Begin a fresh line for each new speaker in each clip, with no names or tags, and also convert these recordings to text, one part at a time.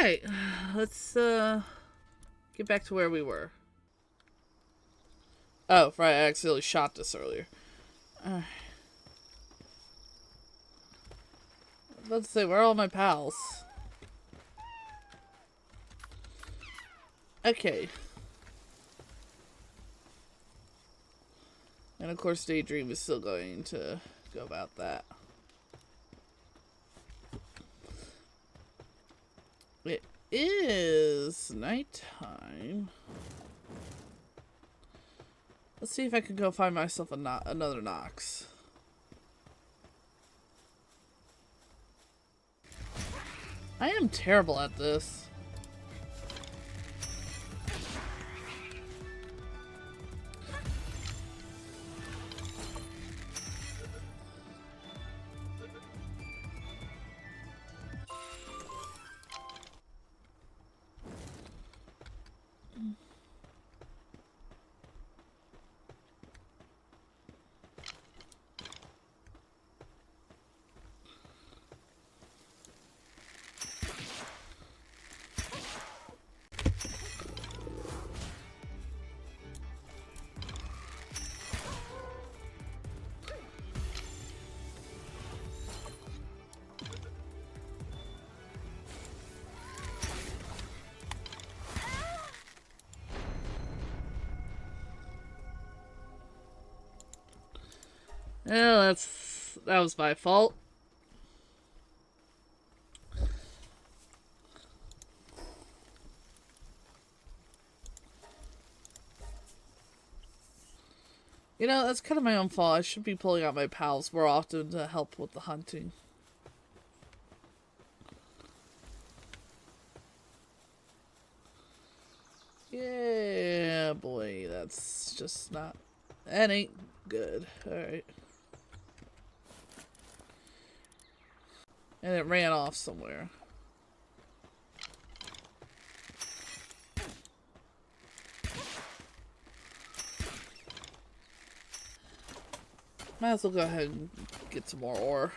Alright, let's get back to where we were. Oh, right, I accidentally shot this earlier. I was about to say, where are all my pals? Okay. And of course Daydream is still going to go about that. It is nighttime. Let's see if I can go find myself another Nox. I am terrible at this. Yeah, that was my fault. You know, that's kind of my own fault. I should be pulling out my pals more often to help with the hunting. Yeah, boy, that's just not... That ain't good. Alright. And it ran off somewhere. Might as well go ahead and get some more ore.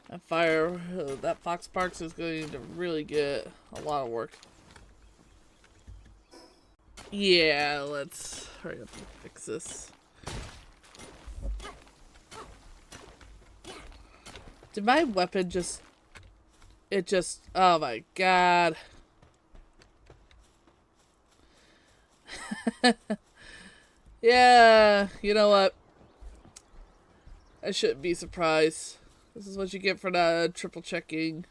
That fire, that Fox Parks is going to really get a lot of work. Yeah, let's hurry up and fix this. Did my weapon just... It just... Oh my god. Yeah, you know what? I shouldn't be surprised. This is what you get for not triple checking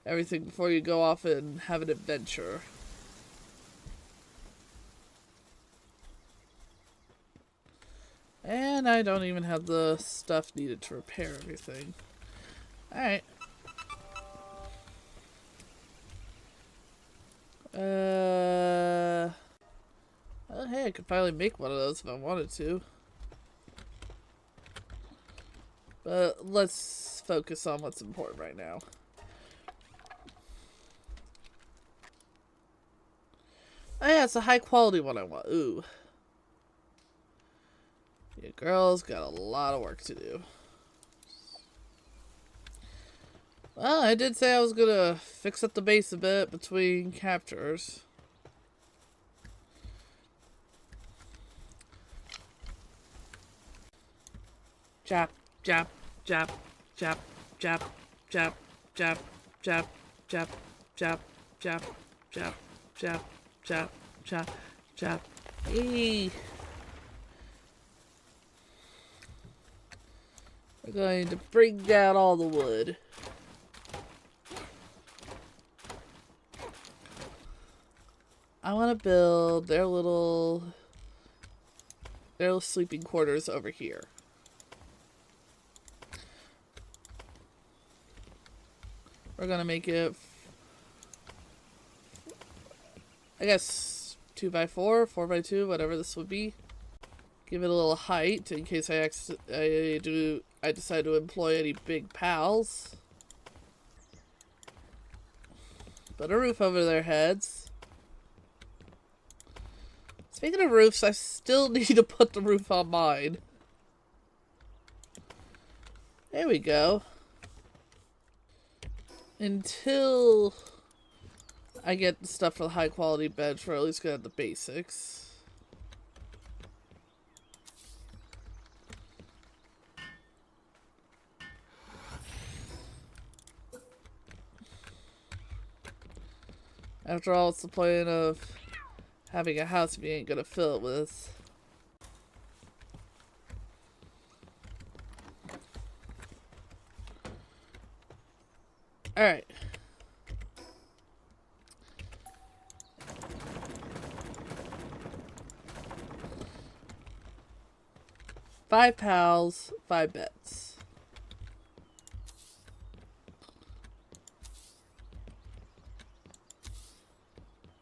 everything before you go off and have an adventure. And I don't even have the stuff needed to repair everything. Alright. Oh, hey, I could finally make one of those if I wanted to. But let's focus on what's important right now. Oh yeah, it's a high quality one I want. Ooh. Yeah, girl's got a lot of work to do. Well, I did say I was gonna fix up the base a bit between captures. Jap, jap, jap, jap, jap, jap, jap, jap, jap, jap, jap, jap, jap, jap, jap, jap. Eee. We're going to bring down all the wood. I want to build their little sleeping quarters over here. We're gonna make it, I guess, 2x4, 4x2, whatever this would be. Give it a little height in case I decide to employ any big pals. Put a roof over their heads. Speaking of roofs, I still need to put the roof on mine. There we go. until I get stuff for the high quality bench, for at least get the basics. After all, what's the point of having a house if you ain't gonna fill it with? Alright. Five pals, 5 bets.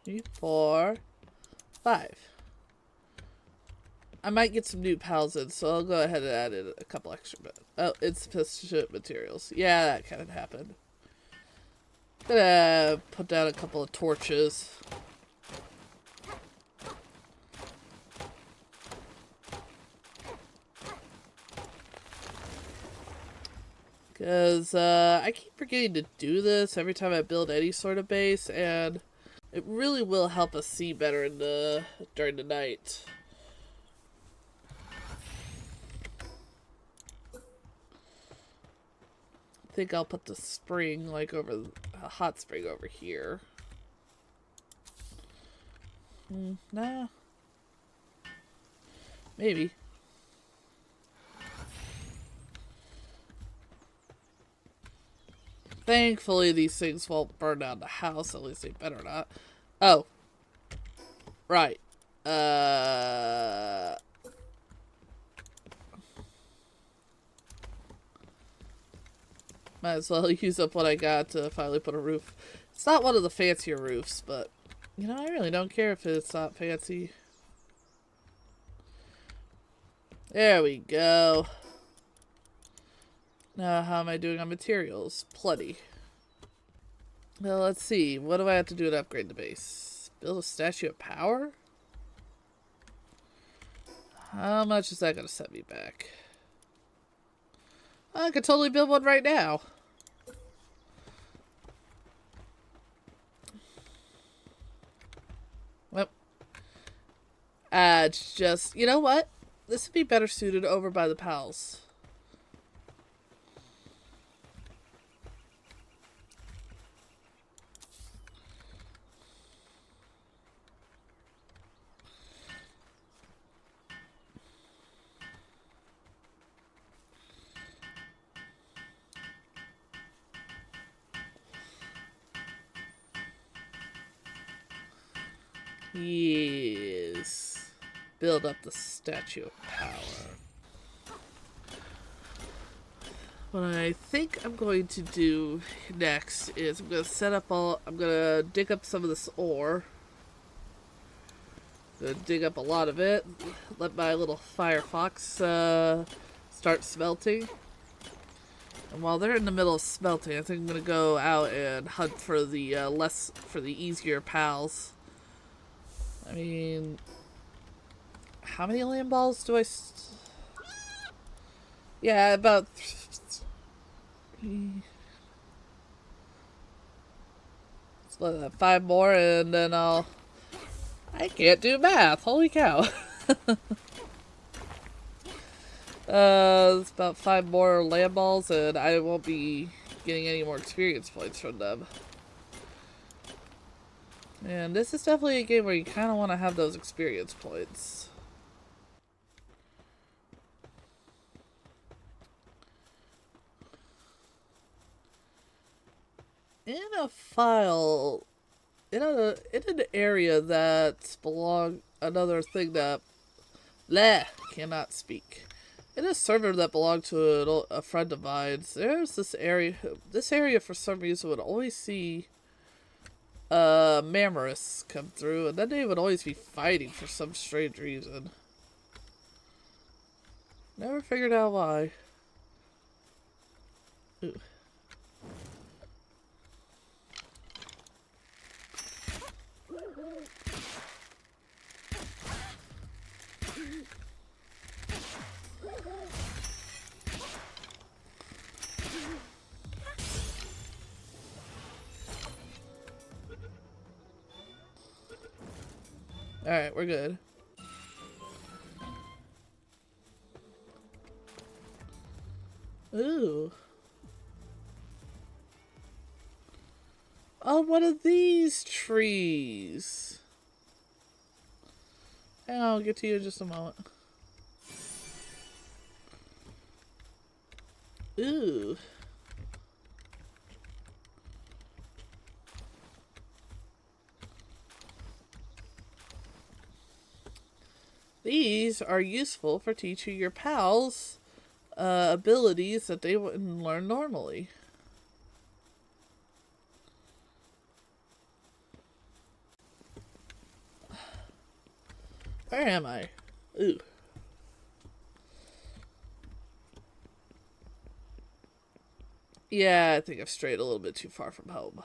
3, 4, 5. I might get some new pals in, so I'll go ahead and add in a couple extra bets. Oh, insufficient materials. Yeah, that kind of happened. Gonna put down a couple of torches. Because I keep forgetting to do this every time I build any sort of base, and it really will help us see better during the night. I think I'll put the spring, like, over a hot spring over here. Nah. Maybe. Thankfully, these things won't burn down the house. At least they better not. Oh. Right. Might as well use up what I got to finally put a roof. It's not one of the fancier roofs, but, you know, I really don't care if it's not fancy. There we go. Now, how am I doing on materials? Plenty. Well, let's see. What do I have to do to upgrade the base? Build a statue of power? How much is that going to set me back? I could totally build one right now. Well, it's just, you know what? This would be better suited over by the pals. Yes. Build up the statue of power. What I think I'm going to do next is I'm going to dig up some of this ore. I'm going to dig up a lot of it. Let my little firefox start smelting. And while they're in the middle of smelting, I think I'm going to go out and hunt for the easier pals. I mean, how many land balls do I... Yeah, about... 5 more, and then I'll... I can't do math, holy cow. It's about 5 more land balls, and I won't be getting any more experience points from them. And this is definitely a game where you kind of want to have those experience points. In a file, in an area that's another thing that, cannot speak. In a server that belonged to a friend of mine, there's this area for some reason would always see Mammoths come through, and then they would always be fighting for some strange reason. Never figured out why. Ooh. Alright, we're good. Ooh. Oh, one of these trees. I'll get to you in just a moment. Ooh. These are useful for teaching your pals abilities that they wouldn't learn normally. Where am I? Ooh. Yeah, I think I've strayed a little bit too far from home.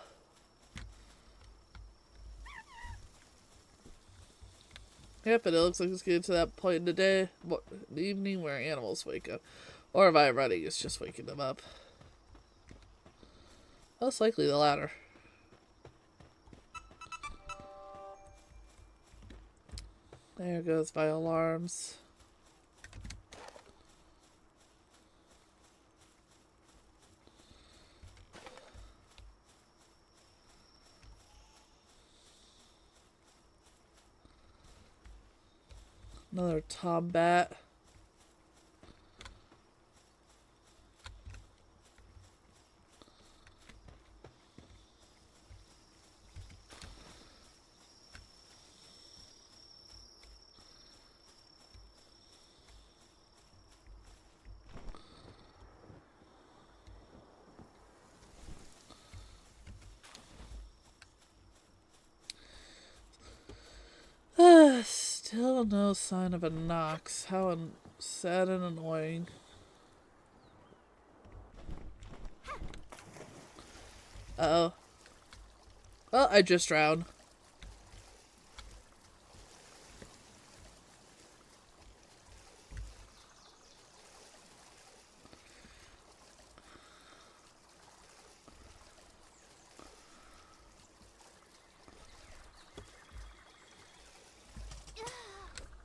Yep, and it looks like it's getting to that point in the day, the evening, where animals wake up. Or if I'm running, it's just waking them up. Most likely the latter. There goes my alarms. Another tombat. Still no sign of a Nox. How sad and annoying. Uh-oh. Well, I just drowned.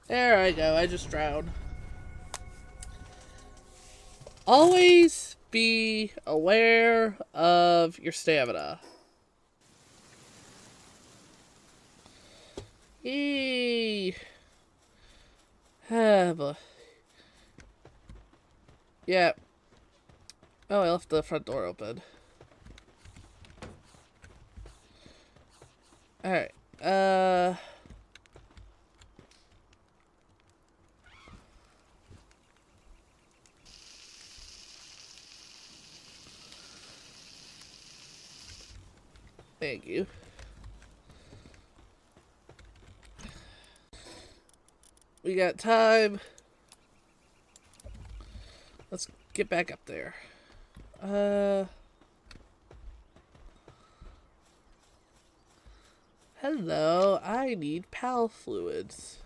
There I go, I just drowned. Always be aware of your stamina. Yay! Boy. Yeah. Oh, I left the front door open. Alright. Thank you. We got time. Let's get back up there. Hello, I need pal fluids.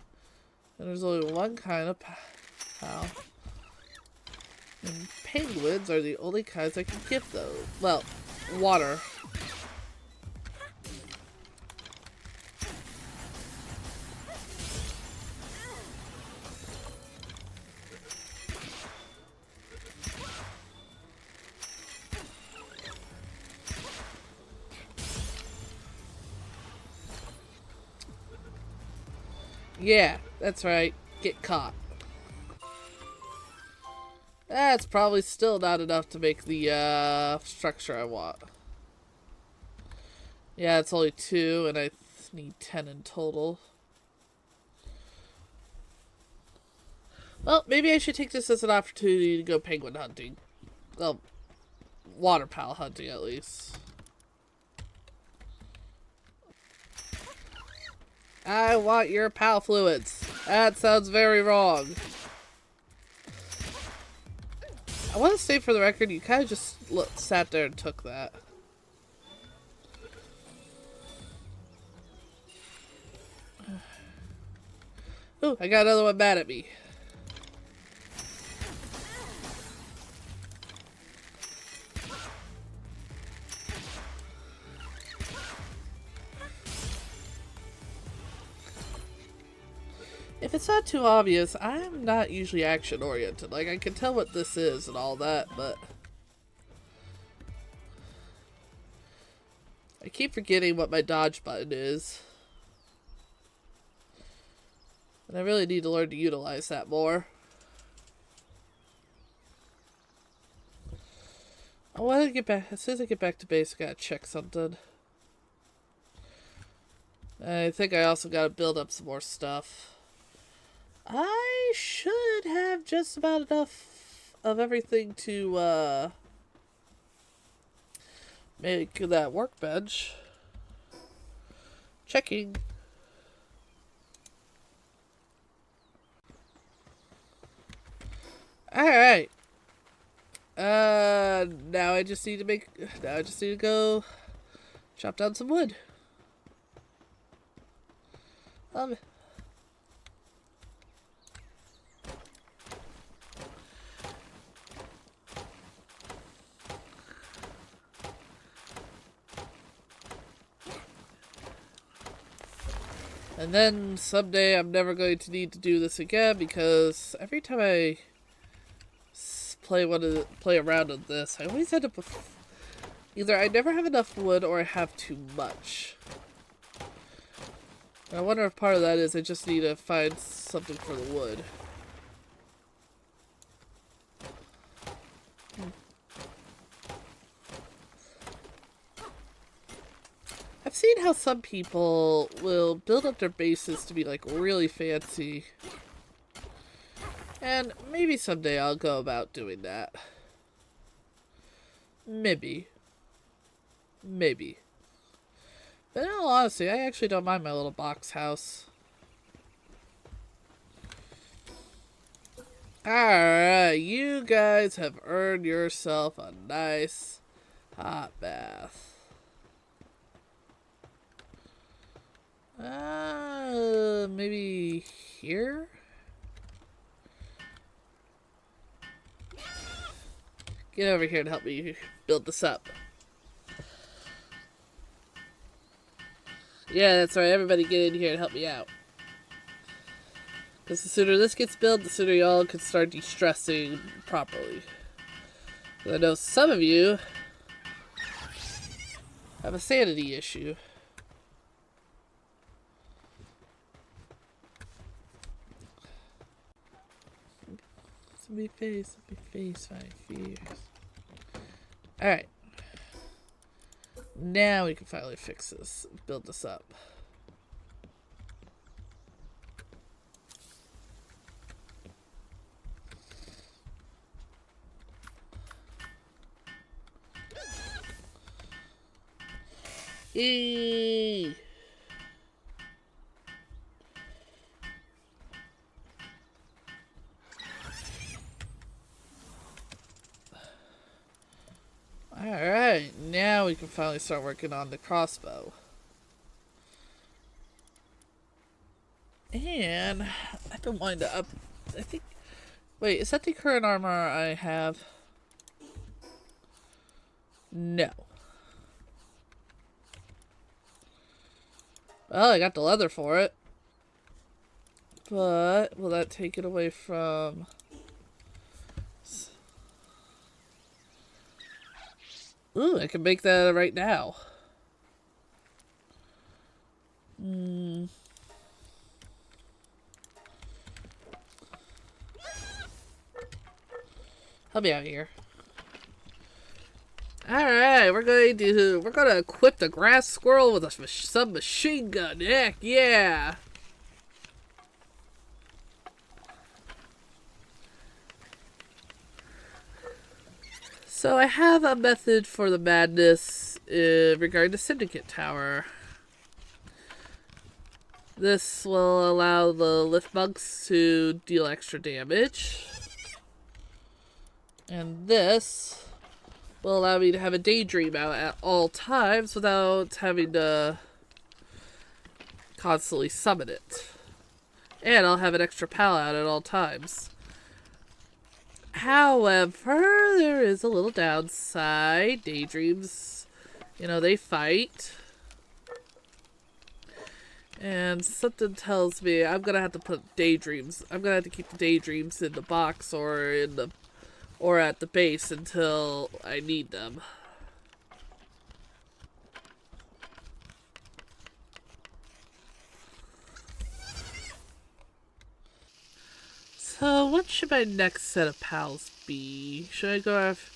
And there's only one kind of pal. And penguins are the only kinds I can give those. Well, water. Yeah, that's right. Get caught. That's probably still not enough to make the structure I want. Yeah, it's only 2, and I need 10 in total. Well, maybe I should take this as an opportunity to go penguin hunting. Well, waterfowl hunting at least. I want your pal fluids. That sounds very wrong. I want to say for the record, you kind of just sat there and took that. Ooh, I got another one mad at me. If it's not too obvious, I'm not usually action-oriented. Like, I can tell what this is and all that, but... I keep forgetting what my dodge button is. And I really need to learn to utilize that more. I want to get back... As soon as I get back to base, I gotta check something. I think I also gotta build up some more stuff. I should have just about enough of everything to make that workbench. Checking. Alright. Now I just need to go chop down some wood. And then someday I'm never going to need to do this again because every time I play around with this, I always end up with either I never have enough wood or I have too much. And I wonder if part of that is I just need to find something for the wood. I've seen how some people will build up their bases to be like really fancy. And maybe someday I'll go about doing that. Maybe. Maybe. But in all honesty, I actually don't mind my little box house. Alright, you guys have earned yourself a nice hot bath. Maybe here? Get over here and help me build this up. Yeah, that's right. Everybody get in here and help me out. Because the sooner this gets built, the sooner y'all can start de-stressing properly. I know some of you have a sanity issue. Let me face my fears. Alright. Now we can finally fix this, build this up. Eee! Alright, now we can finally start working on the crossbow. And I've been wanting to I think... Wait, is that the current armor I have? No. Well, I got the leather for it. But will that take it away from... Ooh, I can make that right now. Help me out here. Alright, we're gonna equip the grass squirrel with a submachine gun. Heck yeah! So I have a method for the madness regarding the Syndicate Tower. This will allow the lift bugs to deal extra damage. And this will allow me to have a daydream out at all times without having to constantly summon it. And I'll have an extra pal out at all times. However, there is a little downside. Daydreams, you know, they fight. And something tells me I'm gonna have to put daydreams. I'm gonna have to keep the daydreams in the box or at the base until I need them. So what should my next set of pals be? Should I go after...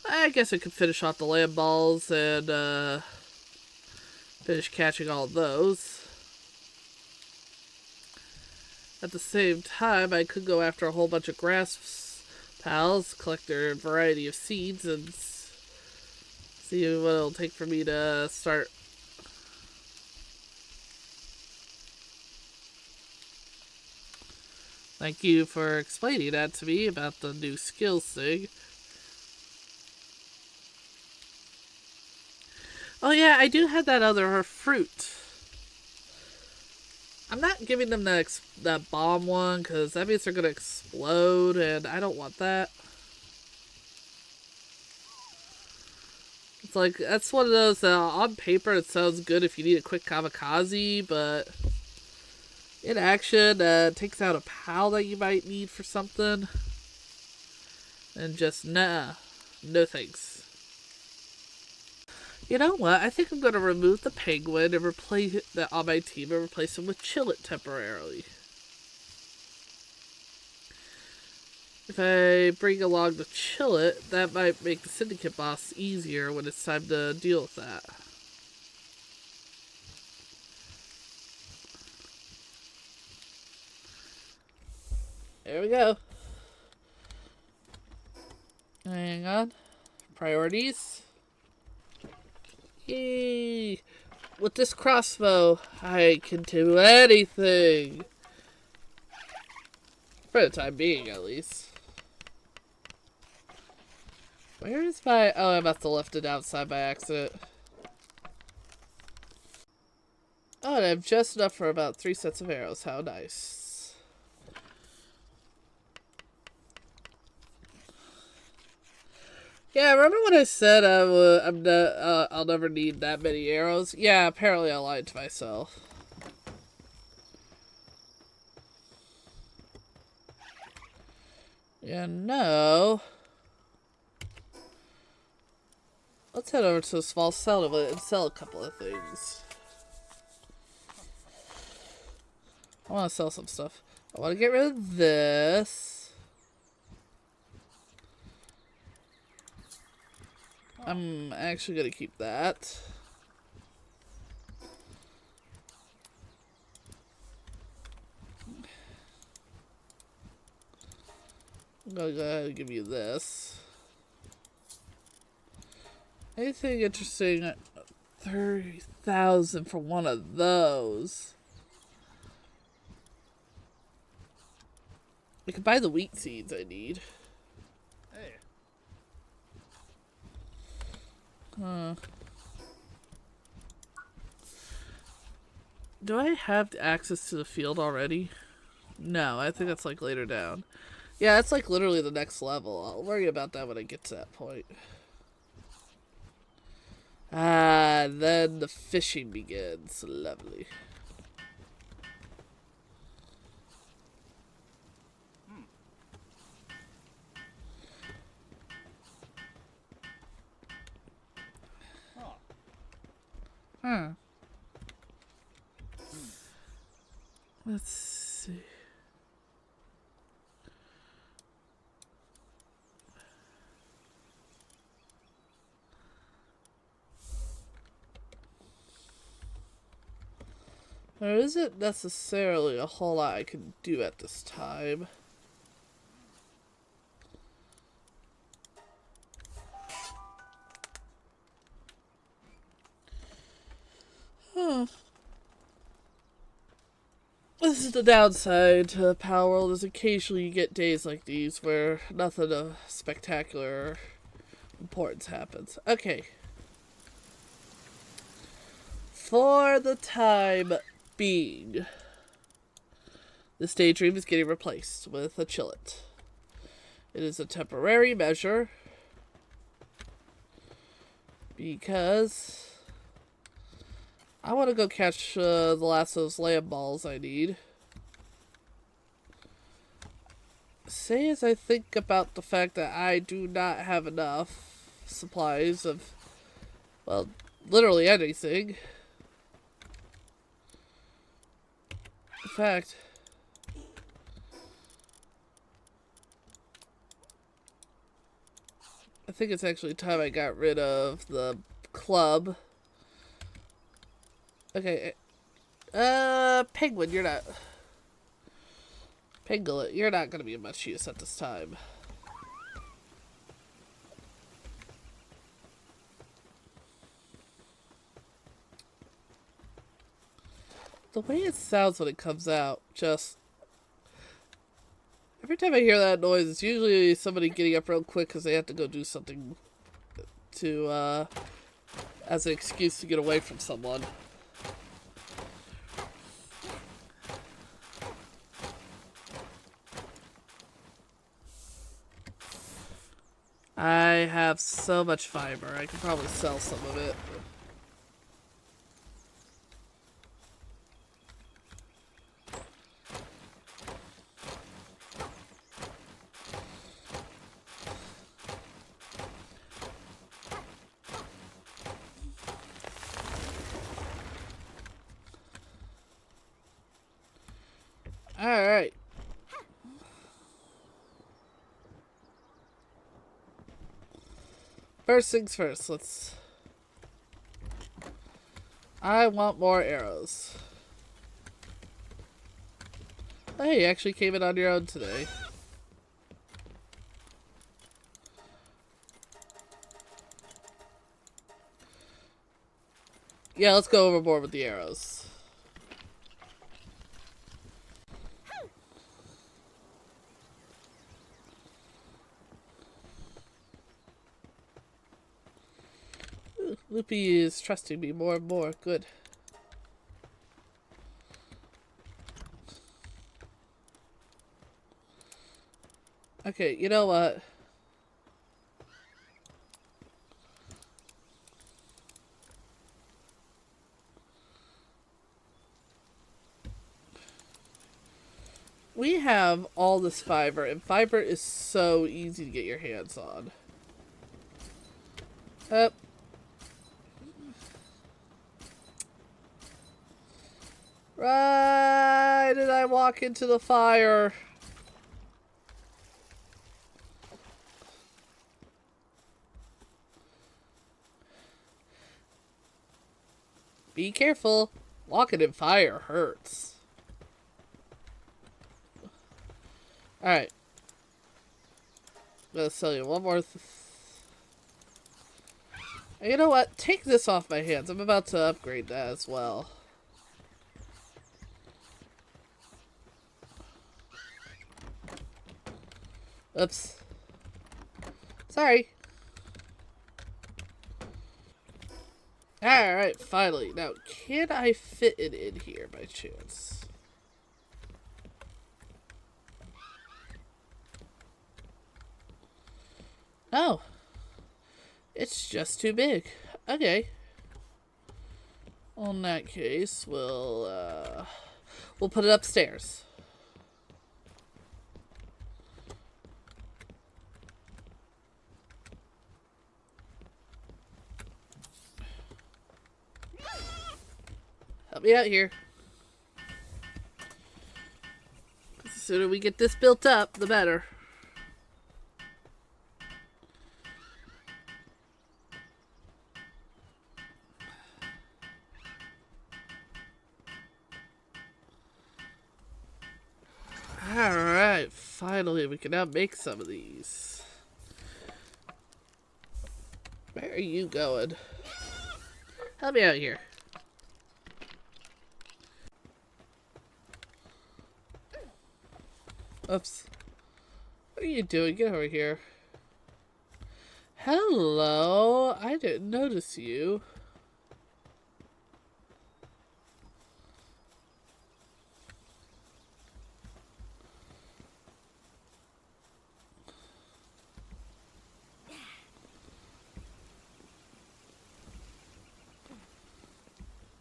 I guess I could finish off the land balls and finish catching all those. At the same time, I could go after a whole bunch of grass pals, collect their variety of seeds, and see what it'll take for me to start. Thank you for explaining that to me about the new skills thing. Oh yeah, I do have that other fruit. I'm not giving them that bomb one, because that means they're going to explode, and I don't want that. It's like, that's one of those, on paper it sounds good if you need a quick kamikaze, but in action, it takes out a pal that you might need for something. And just, nah, no thanks. You know what? I think I'm going to remove the penguin and replace it on my team and replace him with Chillet temporarily. If I bring along the Chillet, that might make the Syndicate boss easier when it's time to deal with that. There we go. Hang on. Priorities. Yay! With this crossbow, I can do anything. For the time being, at least. Where is my... Oh, I must have left it outside by accident. Oh, and I have just enough for about 3 sets of arrows. How nice. Yeah, remember when I said I'll never need that many arrows? Yeah, apparently I lied to myself. Yeah, no. Let's head over to a small settlement and sell a couple of things. I want to sell some stuff. I want to get rid of this. I'm actually going to keep that. I'm going to go ahead and give you this. Anything interesting? 30,000 for one of those. I can buy the wheat seeds I need.
Hey.
Do I have access to the field already? No, I think that's like later down. Yeah, it's like literally the next level. I'll worry about that when I get to that point. Ah, then the fishing begins. Lovely. Let's see. There isn't necessarily a whole lot I can do at this time. This is the downside to Palworld, is occasionally you get days like these where nothing of spectacular importance happens. Okay. For the time being, this daydream is getting replaced with a Chillet. It is a temporary measure because I want to go catch the last of those lamb balls I need. Say as I think about the fact that I do not have enough supplies of, well, literally anything. In fact, I think it's actually time I got rid of the club. Okay, Penguin, you're not... Pinglet, you're not gonna be of much use at this time. The way it sounds when it comes out, just... Every time I hear that noise, it's usually somebody getting up real quick because they have to go do something to, as an excuse to get away from someone. I have so much fiber, I could probably sell some of it. Alright. First things first, let's... I want more arrows. Hey, you actually came in on your own today. Yeah, let's go overboard with the arrows. Loopy is trusting me more and more. Good. Okay, you know what? We have all this fiber, and fiber is so easy to get your hands on. Right, and I walk into the fire. Be careful. Walking in fire hurts. Alright. I'm gonna sell you one more. You know what? Take this off my hands. I'm about to upgrade that as well. Oops. Sorry. Alright, finally. Now, can I fit it in here by chance? No. It's just too big. Okay. Well, in that case, we'll put it upstairs. Help me out here. The sooner we get this built up, the better. Alright, finally we can now make some of these. Where are you going? Help me out here. Oops. What are you doing? Get over here. Hello. I didn't notice you.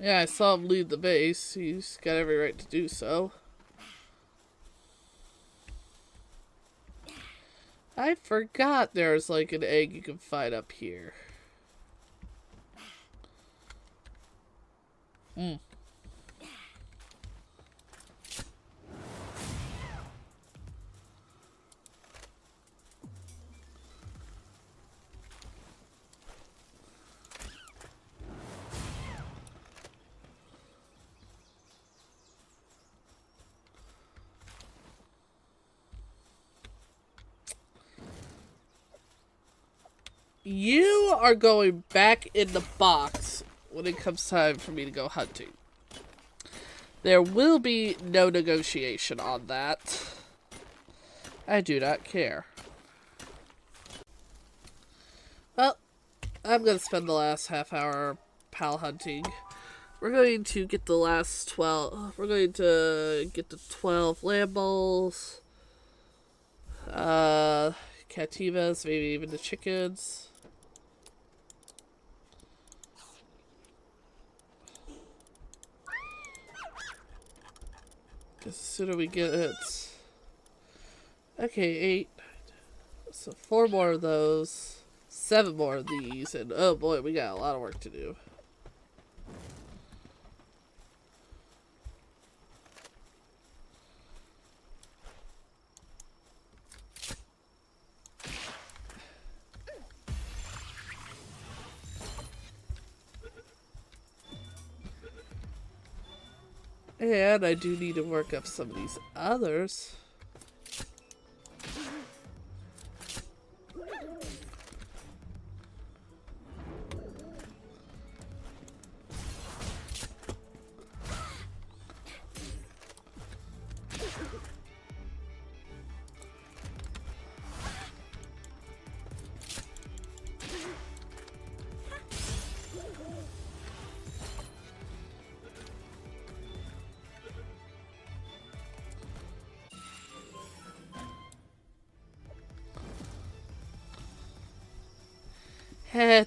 Yeah, I saw him leave the base. He's got every right to do so. I forgot there's like an egg you can find up here. You are going back in the box when it comes time for me to go hunting. There will be no negotiation on that. I do not care. Well, I'm going to spend the last half hour pal hunting. We're going to get the last 12. We're going to get the 12 lamb balls. Cativas, maybe even the chickens. Because the sooner we get it. Okay, 8. So 4 more of those. 7 more of these. And oh boy, we got a lot of work to do. And I do need to work up some of these others.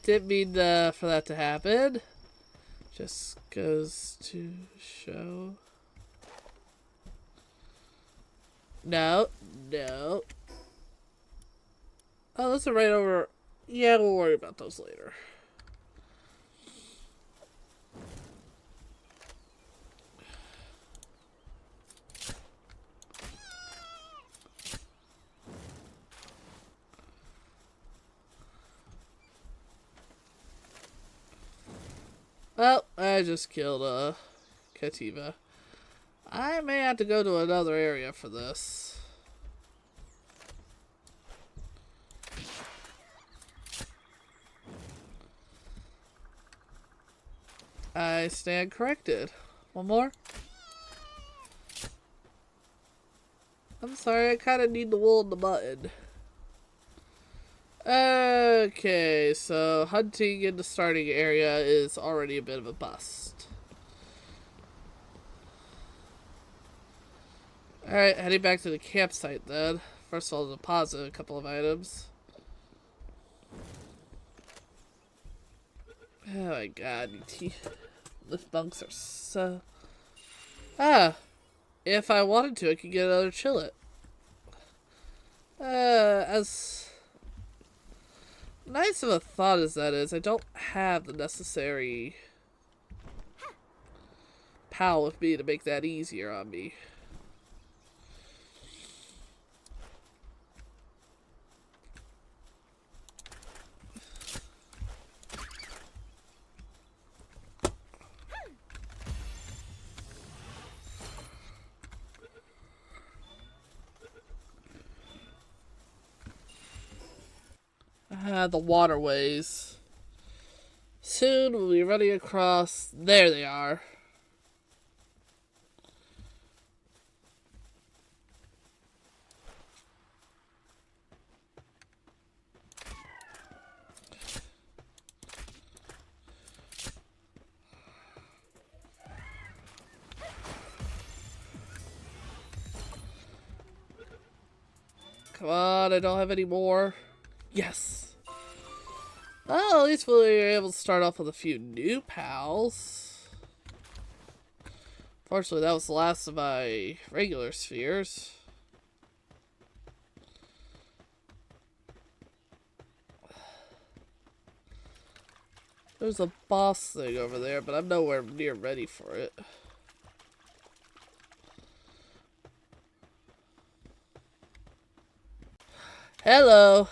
Didn't mean for that to happen. Just goes to show. No, no. Oh, those are right over. Yeah, we'll worry about those later. Well, I just killed a Cativa. I may have to go to another area for this. I stand corrected. One more? I'm sorry, I kind of need the wool in the mutton. Okay, so hunting in the starting area is already a bit of a bust. Alright, heading back to the campsite then. First of all, deposit a couple of items. Oh my god, lift bunks are so... Ah! If I wanted to, I could get another chillet. As nice of a thought as that is, I don't have the necessary pal with me to make that easier on me. The waterways. Soon we'll be running across. There they are. Come on, I don't have any more. Yes. Well, at least we were able to start off with a few new pals. Fortunately, that was the last of my regular spheres. There's a boss thing over there, but I'm nowhere near ready for it. Hello.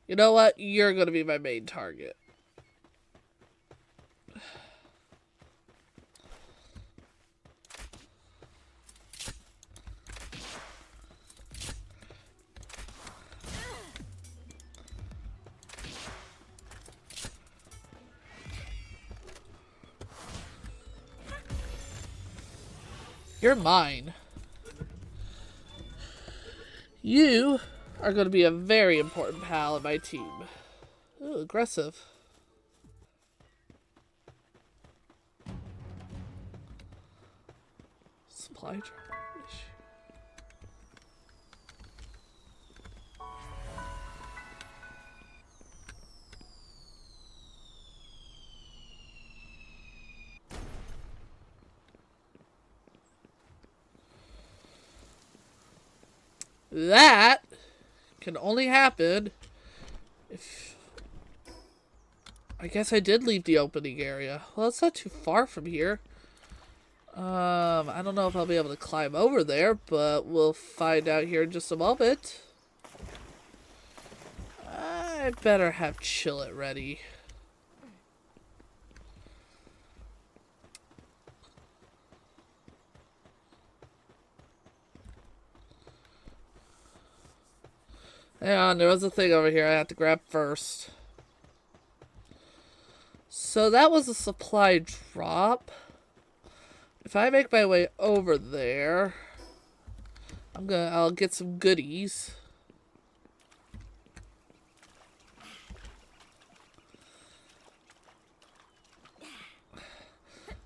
You know what? You're going to be my main target. You're mine. You are going to be a very important pal in my team. Ooh, aggressive. Supply drop. That can only happen if... I guess I did leave the opening area. Well, it's not too far from here. I don't know if I'll be able to climb over there, but we'll find out here in just a moment. I better have Chillet ready. Hang on, there was a thing over here I have to grab first. So that was a supply drop. If I make my way over there, I'll get some goodies.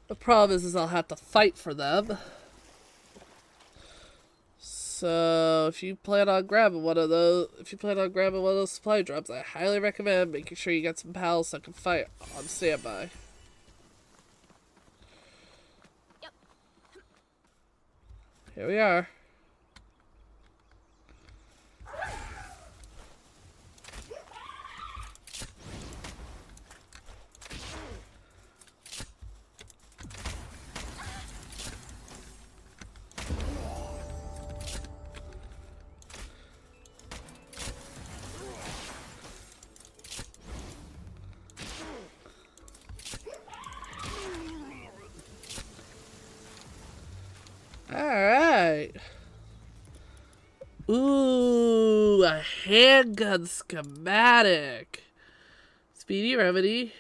The problem is I'll have to fight for them. So if you plan on grabbing one of those, supply drops, I highly recommend making sure you get some pals that can fight on standby. Yep. Here we are. Alright. Ooh, a handgun schematic. Speedy remedy.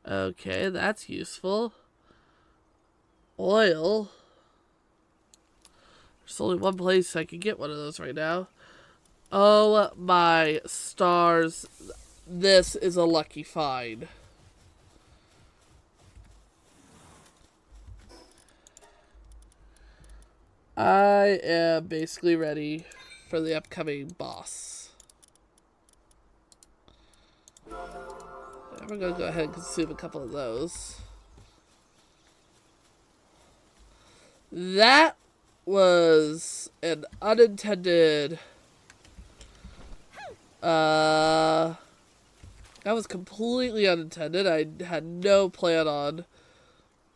Okay, that's useful. Oil. There's only one place I can get one of those right now. Oh my stars. This is a lucky find. I am basically ready for the upcoming boss. We're going to go ahead and consume a couple of those. That was an unintended... that was completely unintended. I had no plan on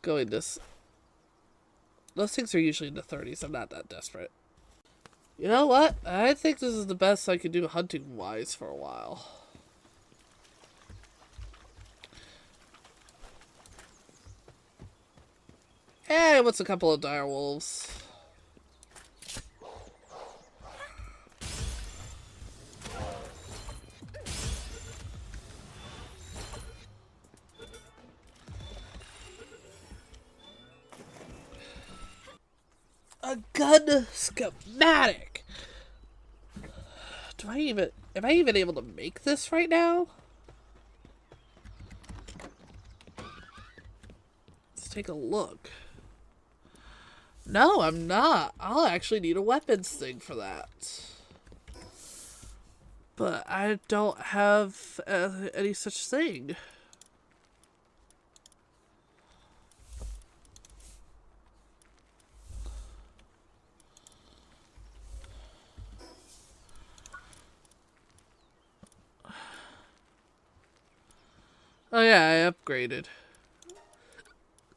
going this... Those things are usually in the 30s. I'm not that desperate. You know what? I think this is the best I can do hunting-wise for a while. Hey, what's a couple of dire wolves? A gun schematic. Am I even able to make this right now? Let's take a look. No, I'm not. I'll actually need a weapons thing for that. But I don't have any such thing. Oh yeah, I upgraded.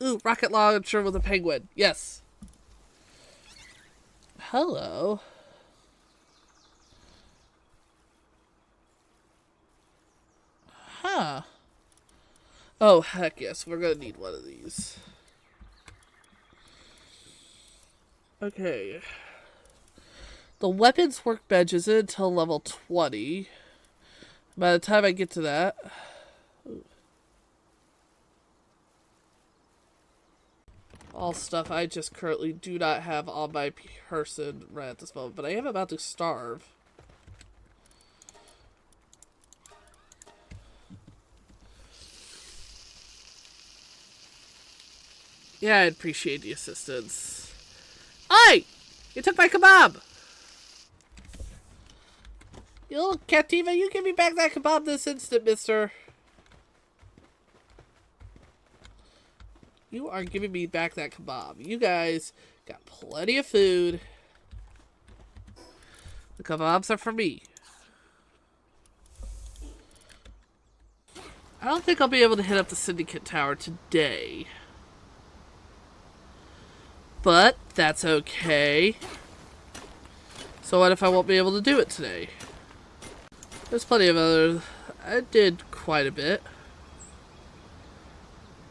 Ooh, rocket launcher with a penguin. Yes. Hello. Huh. Oh, heck yes. We're gonna need one of these. Okay. The weapons workbench isn't until level 20. By the time I get to that... all stuff I just currently do not have on my person right at this moment. But I am about to starve. Yeah, I appreciate the assistance. Oi! You took my kebab! You little Captiva, you give me back that kebab this instant, mister. You are giving me back that kebab. You guys got plenty of food. The kebabs are for me. I don't think I'll be able to hit up the Syndicate Tower today. But that's okay. So what if I won't be able to do it today? There's plenty of other... I did quite a bit.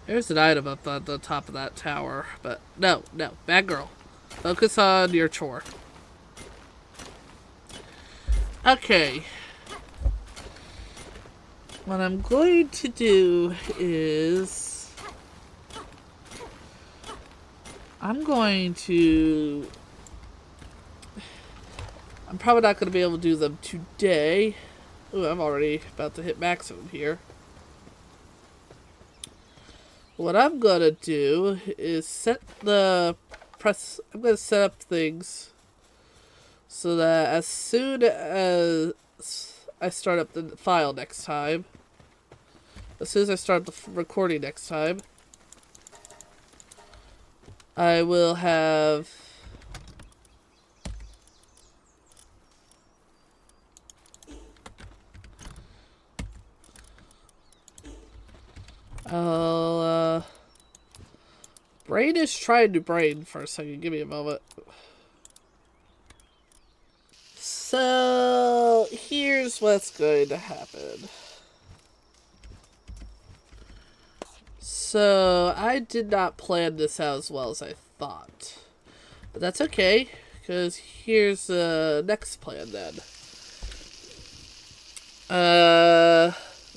There's an item up on the top of that tower. But no, bad girl. Focus on your chore. Okay. What I'm going to do is... I'm probably not going to be able to do them today. Ooh, I'm already about to hit maximum here. What I'm going to do is I'm going to set up things so that as soon as I start up the file next time, as soon as I start the recording next time, I will have... Brain is trying to brain for a second. Give me a moment. So, here's what's going to happen. So, I did not plan this out as well as I thought. But that's okay, because here's the next plan then.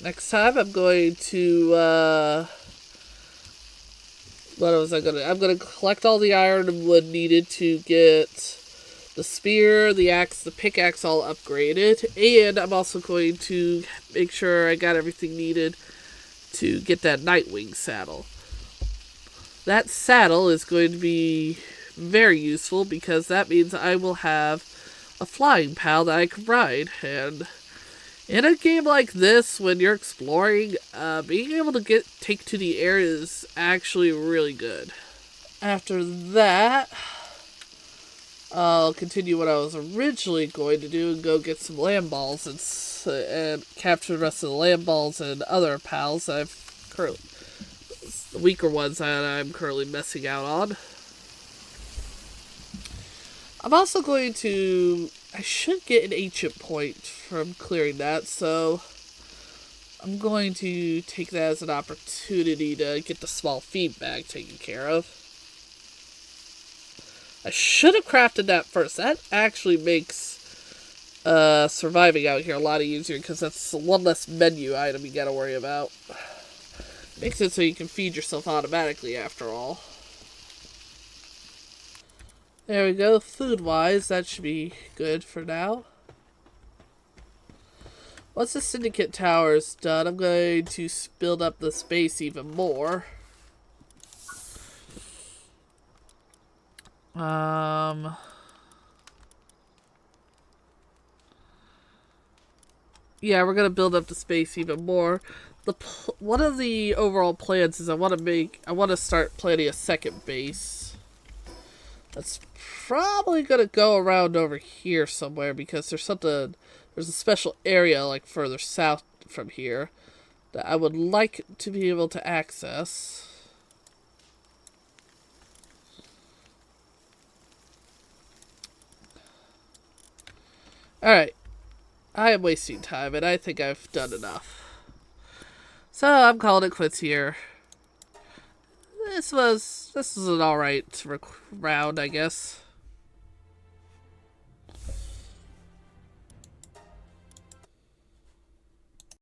Next time I'm going to, I'm gonna collect all the iron and wood needed to get the spear, the axe, the pickaxe all upgraded. And I'm also going to make sure I got everything needed to get that Nightwing saddle. That saddle is going to be very useful because that means I will have a flying pal that I can ride. And in a game like this, when you're exploring, being able to take to the air is actually really good. After that, I'll continue what I was originally going to do and go get some land balls and capture the rest of the land balls and other pals that I've currently, the weaker ones that I'm currently messing out on. I'm also going to... I should get an ancient point from clearing that, so I'm going to take that as an opportunity to get the small feed bag taken care of. I should have crafted that first. That actually makes surviving out here a lot easier because that's one less menu item you gotta worry about. Makes it so you can feed yourself automatically after all. There we go. Food-wise, that should be good for now. Once the Syndicate Tower is done, I'm going to build up the space even more. Yeah, we're gonna build up the space even more. One of the overall plans is I want to start planning a second base. That's probably gonna go around over here somewhere because there's a special area like further south from here that I would like to be able to access. Alright. I am wasting time, and I think I've done enough. So I'm calling it quits here. This was an alright round, I guess.